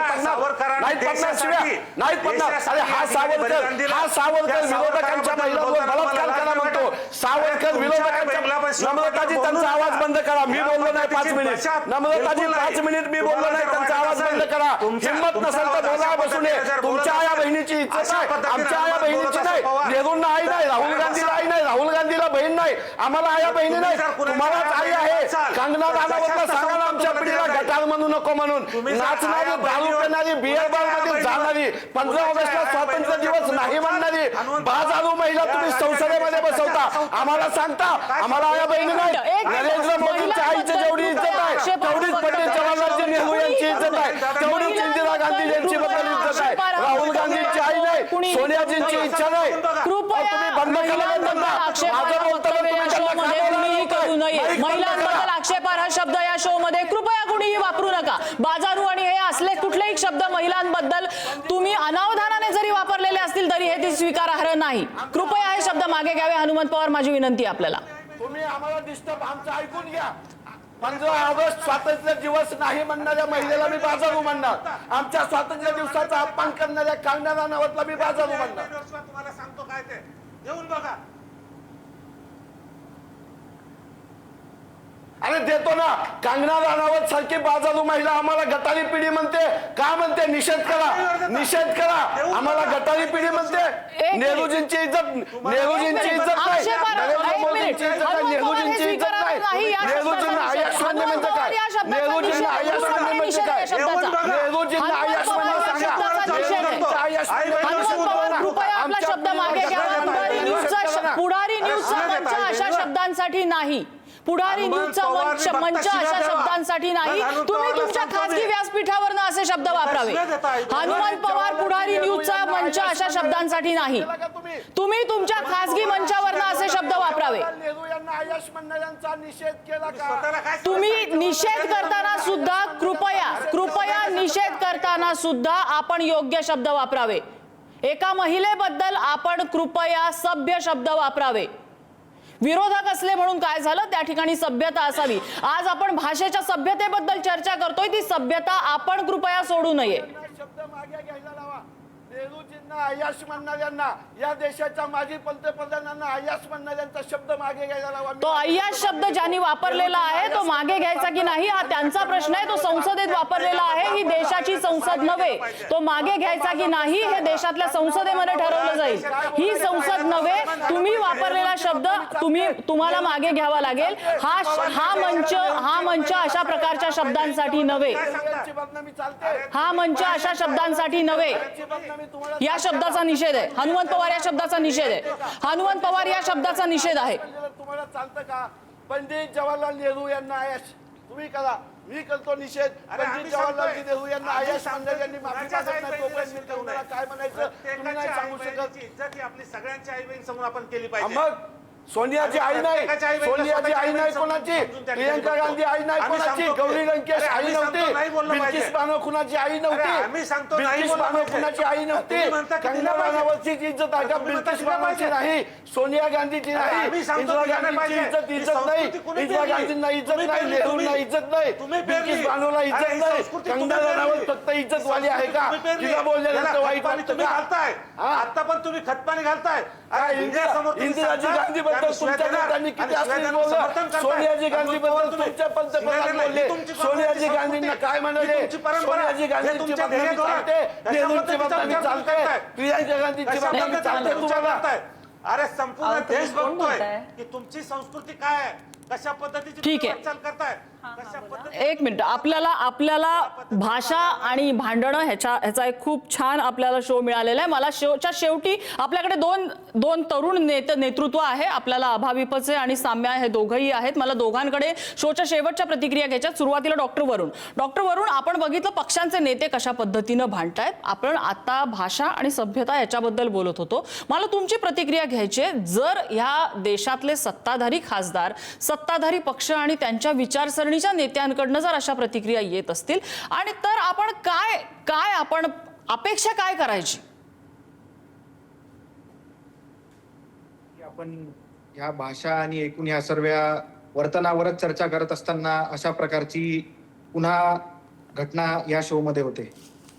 पडणार? शिव्या नाहीत अरे हा सावरकर विरोधकांच्या महिलांवर बलात्कार करा म्हणतो. सावरकर विरोधकांच्या नम्रताजी त्यांचा आवाज बंद करा. मी बोललो नाही 5 मिनिट. नम्रताजी 5 मिनिट मी बोललो नाही, त्यांचा आवाज बंद करा. हिंमत नसेल तर बोला, बसू नये. तुमच्या आया बहिणीची इज्जत आहे, आमच्या आया बहिणीची नाही. नेहरूंना आई नाही, राहुल गांधीला आई नाही, राहुल गांधीला बहीण नाही, आम्हाला आया बहिणी नाही. तुम्हालाच आई आहे. कंगना राणावतला सांगा ना आमच्या पिढीला गटार म्हणू नको म्हणून. नाचणारी, दारू पिणारी, बिअर बार मध्ये जाणारी, 15 ऑगस्टला स्वातंत्र्य दिवस नाही म्हणणारी बाजारू महिला तुम्ही संसदेमध्ये बसवता. आम्हाला सांगता आम्हाला आया बहिणी नाही. नरेंद्र मोदींच्या आईची जेवढी इज्जत आहे तेवढीच पंडित जवाहरलाल नेहरू यांची इज्जत आहे, तेवढीच इंदिरा गांधी यांची बद्दल इज्जत आहे. राहुल गांधींची आई नाही, सोनियाजींची इच्छा नाही. तुम्ही बंद केलं माझं बोलताना कुणीही करू नये. महिलांबद्दल आक्षेपार्ह शब्द या शो मध्ये कृपया कुणीही वापरू नका. बाजारू आणि हे असले कुठलेही शब्द महिलांबद्दल तुम्ही अनावधानाने जरी वापरलेले असतील तरी हे ते स्वीकारार्ह नाही. कृपया हे शब्द मागे घ्यावे. हनुमंत पवार, माझी विनंती आहे आपल्याला. तुम्ही आम्हाला डिस्टर्ब आमचं ऐकून घ्या. 15 ऑगस्ट स्वातंत्र्य दिवस नाही म्हणणाऱ्या महिलेला मी बाजारू म्हणणार. आमच्या स्वातंत्र्य दिवसाचा अपमान करणाऱ्या कंगना राणावतला मी बाजारू म्हणणार. तुम्हाला सांगतो काय ते येऊन बघा. अरे देतो ना. कंगना राणावत सारखी बाजारू महिला आम्हाला गटारी पिढी म्हणते. का म्हणते? निषेध करा, निषेध करा. आम्हाला गटारी पिढी म्हणते. नेहरूजींची इज्जत, नेहरूजींची इज्जत नाही, नरेंद्र मोदींची इज्जत नाही, नेहरूजींची इज्जत नाही. नेहरूजींना आयाशमान्य म्हणजे काय? नेहरूजींना आयाशमान्य म्हणजे काय? नेहरूजींना आयाशमान्य सांगा. नेहरूजींचा आयाशमान्य कृपया आपला शब्द मागे घ्यावा. पुढारी न्यूजचा मंच अशा शब्दांसाठी नाही. पुढारी न्यूजचा मंच अशा शब्दांसाठी नाही. तुम्ही तुमच्या खासगी व्यासपीठावरनं असे शब्द वापरावे. हनुमंत पवार, पुढारी न्यूजचा मंच अशा शब्दांसाठी नाही. तुम्ही तुमच्या खासगी मंचावरनं असे शब्द वापरावे. नेहरू यांना आयाश म्हणणाऱ्यांचा निषेध केला का? तुम्ही निषेध करताना सुद्धा कृपया निषेध करताना सुद्धा आपण योग्य शब्द वापरावे. एका महिलेबद्दल आपण कृपया सभ्य शब्द वापरावे. विरोधक असले म्हणून काय झालं? त्या ठिकाणी सभ्यता असावी. आज आपण भाषेच्या सभ्यतेबद्दल चर्चा करतोय. ती सभ्यता आपण कृपया सोडू नये. शब्द मागे घ्यायला लावा. नेहरूजींना आयाश म्हणणाऱ्यांना, या देशाच्या माजी पंतप्रधानांना आयाश म्हणणाऱ्यांचा शब्द मागे घ्यायला लावा. तो अय्याश शब्द ज्यांनी वापरलेला आहे तो मागे घ्यायचा की नाही हा त्यांचा प्रश्न आहे. तो संसदेत वापरलेला आहे. ही देशाची संसद नव्हे. तो मागे घ्यायचा की नाही हे देशातल्या संसदेमध्ये ठरवलं जाईल. ही संसद नव्हे. तुम्ही वापरलेला शब्द तुम्हाला मागे घ्यावा लागेल. हा मंच अशा प्रकारच्या शब्दांसाठी नव्हे. हा मंच अशा शब्दांसाठी नव्हे. या शब्दाचा निषेध आहे. हनुमंत पवार या शब्दाचा निषेध आहे. हनुमंत पवार या शब्दाचा निषेध आहे. तुम्हाला चालतं का? पंडित जवाहरलाल नेहरू यांना आयाश तुम्ही करा, मी करतो निषेध. पंडित जवाहरलाल नेहरू यांना आयाश म्हणणाऱ्यांनी माफी मागत नाही तोपर्यंत मी तुम्हाला काय म्हणायचं तुम्ही नाही सांगू शकत. इज्जत ही आपली सगळ्यांची आई बहीण समोर आपण केली पाहिजे. मग सोनियाची आई नाही, सोनियाची आई नाही कोणाची, प्रियंका गांधी आई नाही कोणाची, गौरी लंकेश आई नव्हती, बिल्किस बानो कुणाची आई नव्हती, बिल्किस बानो कुणाची आई नव्हती. कंगना राणावतची इज्जत आहे का? बिल्किस बानोची नाही, सोनिया गांधीची नाही, इंदिरा गांधीची इज्जत नाही, इंदिरा गांधींना इज्जत नाही, नेहरूंना इज्जत नाही, बिल्किस बानोला इज्जत नाही. कंगना राणावत फक्त इज्जत वाली आहे का? तिला बोलल्यानंतर वाईट वाटतं का? आता पण तुम्ही खतपाणी घालताय. इंदिराजी गांधी बद्दल तुमच्या नेत्यांनी किती असतील बोललं. सोनियाजी गांधी बद्दल तुमच्या पंतप्रधान बोलले. सोनियाजी गांधींना काय म्हणाले? सोनियाजी गांधींची बदनामी चालते, नेहरूंची बदनामी चालते, प्रियंका गांधीची बदनामी चालते. तुम्हाला अरे संपूर्ण देश बघतोय की तुमची संस्कृती काय आहे, कशा पद्धतीची ठीक आहे. वाटचाल करताय, कशा पद्धतीने. एक मिनिट. आपल्याला भाषा आणि भांडणं ह्याचा एक खूप छान आपल्याला शो मिळालेला आहे. मला शोच्या शेवटी आपल्याकडे दोन तरुण नेतृत्व आहे. आपल्याला अभाविपचे आणि साम्या हे दोघंही आहेत. मला दोघांकडे शोच्या शेवटच्या प्रतिक्रिया घ्यायच्या. सुरुवातीला डॉक्टर वरुण, आपण बघितलं पक्षांचे नेते कशा पद्धतीनं भांडतायत. आपण आता भाषा आणि सभ्यता याच्याबद्दल बोलत होतो. मला तुमची प्रतिक्रिया घ्यायची. जर ह्या देशातले सत्ताधारी खासदार, सत्ताधारी पक्ष आणि त्यांच्या विचारसरणीच्या नेत्यांकडनं जर अशा प्रतिक्रिया येत असतील आणि तर आपण काय आपण अपेक्षा काय करायची? आपण ह्या भाषा आणि एकूण ह्या सर्व वर्तनावरच चर्चा करत असताना अशा प्रकारची पुन्हा घटना या शो मध्ये होते.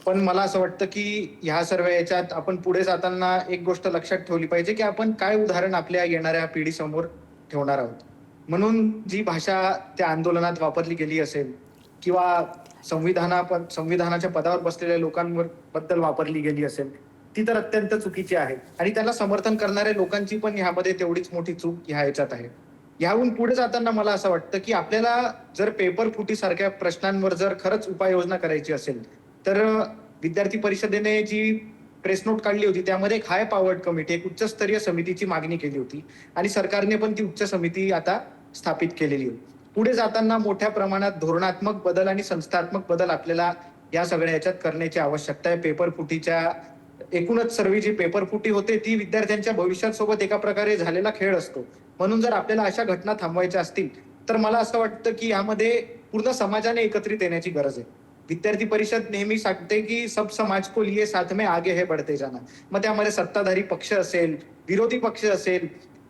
पण मला असं वाटतं की ह्या सर्व याच्यात आपण पुढे जाताना एक गोष्ट लक्षात ठेवली पाहिजे की आपण काय उदाहरण आपल्या येणाऱ्या पिढीसमोर ठेवणार आहोत. म्हणून जी भाषा त्या आंदोलनात वापरली गेली असेल किंवा संविधानाच्या पदावर बसलेल्या लोकांवर बद्दल वापरली गेली असेल ती तर अत्यंत चुकीची आहे आणि त्याला समर्थन करणाऱ्या लोकांची पण ह्यामध्ये तेवढीच मोठी चूक ह्या याच्यात आहे. ह्याहून पुढे जाताना मला असं वाटतं की आपल्याला जर पेपर फुटीसारख्या प्रश्नांवर जर खरंच उपाययोजना करायची असेल तर विद्यार्थी परिषदेने जी प्रेस नोट काढली होती त्यामध्ये एक हाय पॉवर्ड कमिटी, एक उच्चस्तरीय समितीची मागणी केली होती आणि सरकारने पण ती उच्च समिती आता स्थापित केलेली आहे. पुढे जाताना मोठ्या प्रमाणात धोरणात्मक बदल आणि संस्थात्मक बदल आपल्याला या सगळ्या याच्यात करण्याची आवश्यकता आहे. पेपर फुटीच्या एकूणच सर्व जी पेपर फुटी होते ती विद्यार्थ्यांच्या भविष्यासोबत एका प्रकारे झालेला खेळ असतो. म्हणून जर आपल्याला अशा घटना थांबवायच्या असतील तर मला असं वाटतं की यामध्ये पूर्ण समाजाने एकत्रित येण्याची गरज आहे. विद्यार्थी परिषद नेहमी सांगते की सब समाज को लिए साथ में आगे है बढ़ते जाना. मग त्यामध्ये सत्ताधारी पक्ष असेल, विरोधी पक्ष असेल,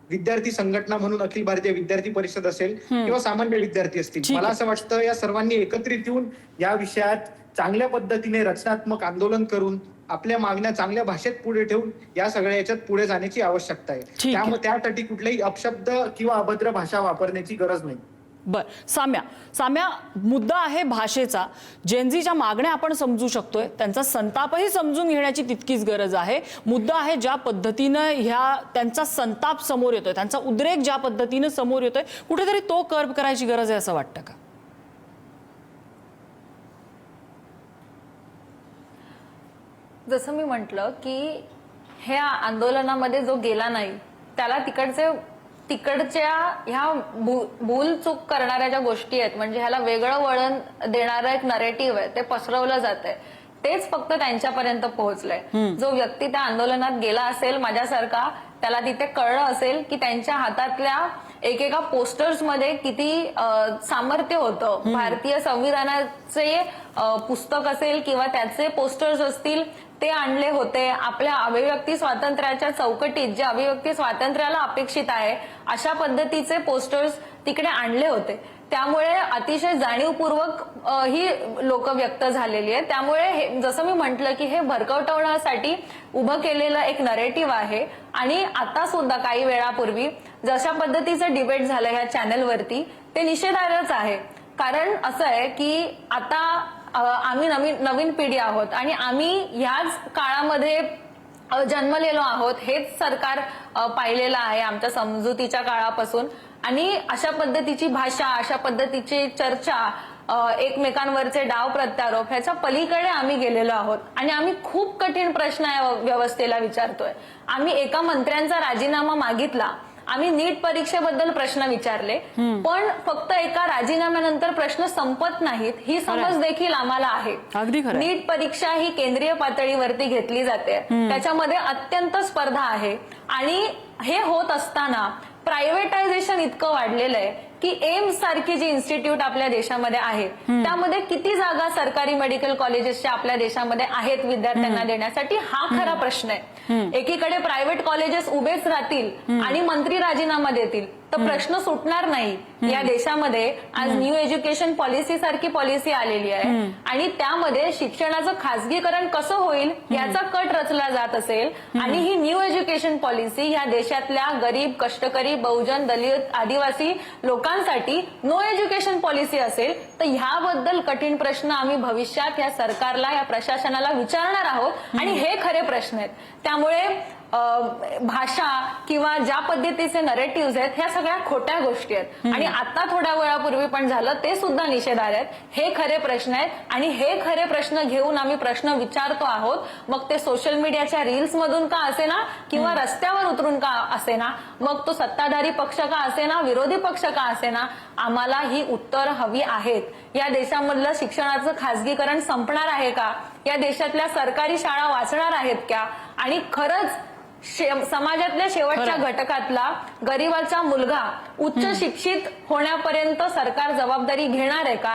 विद्यार्थी संघटना म्हणून अखिल भारतीय विद्यार्थी परिषद असेल किंवा सामान्य विद्यार्थी असतील, मला असं वाटतं या सर्वांनी एकत्रित येऊन या विषयात चांगल्या पद्धतीने रचनात्मक आंदोलन करून आपल्या मागण्या चांगल्या भाषेत पुढे ठेवून या सगळ्या याच्यात पुढे जाण्याची आवश्यकता आहे. त्यामुळे त्यासाठी कुठलाही अपशब्द किंवा अभद्र भाषा वापरण्याची गरज नाही. बर, साम्या मुद्दा आहे भाषेचा. जेनझीच्या मागण्या आपण समजू शकतोय, त्यांचा संतापही समजून घेण्याची तितकीच गरज आहे. मुद्दा आहे ज्या पद्धतीनं त्यांचा संताप समोर येतोय, त्यांचा उद्रेक ज्या पद्धतीनं समोर येतोय, कुठेतरी तो कर्ब करायची गरज आहे असं वाटतं का? जसं मी म्हटलं की ह्या आंदोलनामध्ये जो गेला नाही त्याला तिकडच्या ह्या भूल चूक करणाऱ्या ज्या गोष्टी आहेत, म्हणजे ह्याला वेगळं वळण देणारं एक नरेटिव्ह आहे, ते पसरवलं जात आहे, तेच फक्त त्यांच्यापर्यंत पोहोचलंय. जो व्यक्ती त्या आंदोलनात गेला असेल माझ्यासारखा, त्याला तिथे कळलं असेल की त्यांच्या हातातल्या एकेका पोस्टर्स मध्ये किती सामर्थ्य होतं. भारतीय संविधानाचे पुस्तक असेल किंवा त्याचे पोस्टर्स असतील ते आणले होते. आपल्या अभिव्यक्ती स्वातंत्र्याच्या चौकटीत जे अभिव्यक्ती स्वातंत्र्याला अपेक्षित आहे अशा पद्धतीचे पोस्टर्स तिकडे आणले होते. त्यामुळे अतिशय जाणीवपूर्वक ही लोक व्यक्त झालेली आहे. त्यामुळे जसं मी म्हटलं की हे भरकटवण्यासाठी उभं केलेलं एक नरेटिव्ह आहे. आणि आता सुद्धा काही वेळापूर्वी जशा पद्धतीचं डिबेट झालं ह्या चॅनलवरती ते निषेधार्हच आहे. कारण असं आहे की आता आम्ही नवीन पिढी आहोत आणि आम्ही ह्याच काळामध्ये जन्मलेलो आहोत. हेच सरकार पाहिलेलं आहे आमच्या समजुतीच्या काळापासून. आणि अशा पद्धतीची भाषा, अशा पद्धतीची चर्चा, एकमेकांवरचे डाव प्रत्यारोप ह्याच्या पलीकडे आम्ही गेलेलो आहोत. आणि आम्ही खूप कठीण प्रश्न या व्यवस्थेला विचारतोय. आम्ही एका मंत्र्यांचा राजीनामा मागितला, आम्ही नीट परीक्षेबद्दल प्रश्न विचारले, पण फक्त एका राजीनाम्यानंतर प्रश्न संपत नाहीत ही समज देखील आम्हाला आहे. नीट परीक्षा ही केंद्रीय पातळीवरती घेतली जाते, त्याच्यामध्ये अत्यंत स्पर्धा आहे. आणि हे होत असताना प्रायव्हेटायझेशन इतकं वाढलेलं आहे की एम्स सारखी जी इन्स्टिट्यूट आपल्या देशामध्ये आहे त्यामध्ये किती जागा सरकारी मेडिकल कॉलेजेसच्या आपल्या देशामध्ये आहेत विद्यार्थ्यांना देण्यासाठी, हा खरा प्रश्न आहे. एकीकडे प्रायव्हेट कॉलेजेस उभेच राहतील आणि मंत्री राजीनामा देतील तर प्रश्न सुटणार नाही. या देशामध्ये आज न्यू एज्युकेशन पॉलिसी सारखी पॉलिसी आलेली आहे आणि त्यामध्ये शिक्षणाचं खासगीकरण कसं होईल याचा कट रचला जात असेल आणि ही न्यू एज्युकेशन पॉलिसी या देशातल्या गरीब, कष्टकरी, बहुजन, दलित, आदिवासी लोकांसाठी नो एज्युकेशन पॉलिसी असेल तर ह्याबद्दल कठीण प्रश्न आम्ही भविष्यात या सरकारला, या प्रशासनाला विचारणार आहोत आणि हे खरे प्रश्न आहेत. त्यामुळे भाषा किंवा ज्या पद्धतीचे नरेटिव्ह आहेत ह्या सगळ्या खोट्या गोष्टी आहेत. आणि आता थोड्या वेळापूर्वी पण झालं ते सुद्धा निषेधार्ह आहेत. हे खरे प्रश्न आहेत आणि हे खरे प्रश्न घेऊन आम्ही प्रश्न विचारतो आहोत. मग ते सोशल मीडियाच्या रील्स मधून का असेना किंवा रस्त्यावर उतरून का असेना, मग तो सत्ताधारी पक्ष का असेना, विरोधी पक्ष का असेना, आम्हाला ही उत्तर हवी आहेत. या देशामधलं शिक्षणाचं खासगीकरण संपणार आहे का? या देशातल्या सरकारी शाळा वाचणार आहेत का? आणि खरंच समाजातल्या शेवटच्या घटकातला गरीबाचा मुलगा उच्च शिक्षित होण्यापर्यंत सरकार जबाबदारी घेणार आहे का,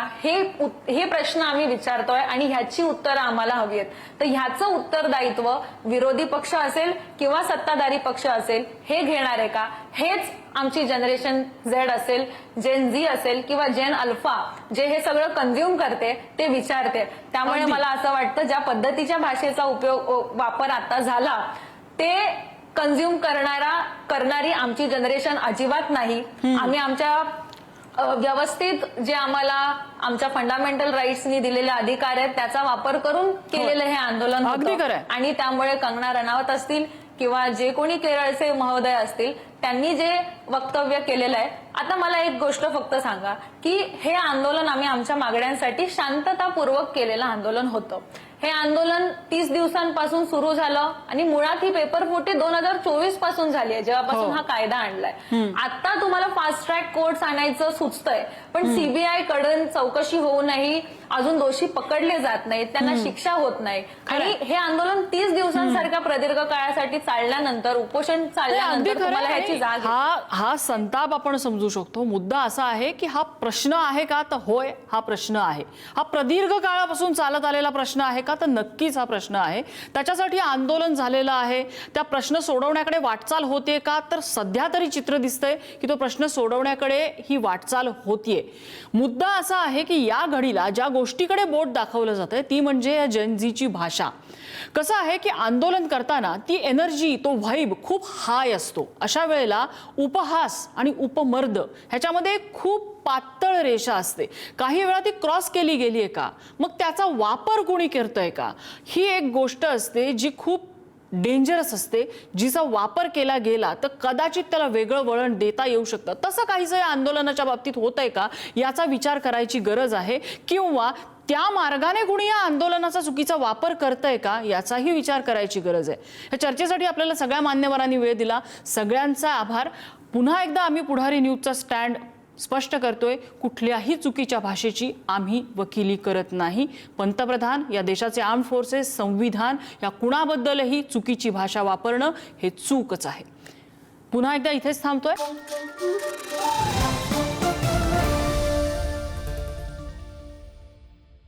हे प्रश्न आम्ही विचारतोय आणि ह्याची उत्तरं आम्हाला हवी आहेत. तर ह्याचं उत्तरदायित्व विरोधी पक्ष असेल किंवा सत्ताधारी पक्ष असेल हे घेणार आहे का, हेच आमची जनरेशन झेड असेल, जेन झी असेल किंवा जेन अल्फा जे हे सगळं कन्झ्युम करते ते विचारते. त्यामुळे मला असं वाटतं ज्या पद्धतीच्या भाषेचा वापर आता झाला ते कन्झ्युम करणारी आमची जनरेशन अजिबात नाही. आम्ही आमच्या व्यवस्थित जे आम्हाला आमच्या फंडामेंटल राईट्सनी दिलेले अधिकार आहेत त्याचा वापर करून केलेलं हे आंदोलन होतं. आणि त्यामुळे कंगना रनौत असतील किंवा जे कोणी केरळचे महोदय असतील त्यांनी जे वक्तव्य केलेलं आहे. आता मला एक गोष्ट फक्त सांगा की हे आंदोलन आम्ही आमच्या मागण्यांसाठी शांततापूर्वक केलेलं आंदोलन होतं. हे आंदोलन 30 दिवसांपासून सुरू झालं आणि मुळात ही पेपरफुटी 2024 पासून झाली आहे जेव्हापासून हा कायदा आणलाय. आता तुम्हाला फास्ट ट्रॅक कोर्ट्स आणायचं सुचतंय पण सीबीआय कडून चौकशी होऊनही अजून दोषी पकडले जात नाहीत, त्यांना शिक्षा होत नाही. आणि हे आंदोलन 30 दिवसांसारख्या प्रदीर्घ काळासाठी चालल्यानंतर उपोषण चालल्यानंतर तुम्हाला ह्याची जाग हा संताप आपण समजू शकतो. मुद्दा असा आहे की हा प्रश्न आहे का, तर होय हा प्रश्न आहे. हा प्रदीर्घ काळापासून चालत आलेला प्रश्न आहे का, तर नक्कीच हा प्रश्न आहे. त्याच्यासाठी आंदोलन झालेलं आहे. त्या प्रश्न सोडवण्याकडे वाटचाल होते का, तर सध्या तरी चित्र दिसतंय की तो प्रश्न सोडवण्याकडे ही वाटचाल होतीये. मुद्दा असा आहे की या घडीला ज्या गोष्टीकडे बोट दाखवलं जातंय ती म्हणजे या जेन झीची भाषा. कसं आहे की आंदोलन करताना ती एनर्जी, तो व्हाइब खूप हाय असतो. अशा वेळेला उपहास आणि उपमर्द ह्याच्यामध्ये खूप पातळ रेषा असते. काही वेळा ती क्रॉस केली गेली आहे का, मग त्याचा वापर कोणी करतोय का, ही एक गोष्ट असते जी खूप डेंजरस असते. जिचा वापर केला गेला तर कदाचित त्याला वेगळं वळण देता येऊ शकतं. तसं काहीच या आंदोलनाच्या बाबतीत होतंय का याचा विचार करायची गरज आहे. किंवा त्या मार्गाने कुणी या आंदोलनाचा चुकीचा वापर करतंय का याचाही विचार करायची गरज आहे. या चर्चेसाठी आपल्याला सगळ्या मान्यवरांनी वेळ दिला. सगळ्यांचा आभार. पुन्हा एकदा आम्ही पुढारी न्यूजचा स्टँड स्पष्ट करतोय, कुठल्याही चुकीच्या भाषेची आम्ही वकिली करत नाही. पंतप्रधान, या देशाचे आर्म्ड फोर्सेस, संविधान या कुणाबद्दलही चुकीची भाषा वापरणं हे चूकच आहे. पुन्हा एकदा इथेच थांबतोय.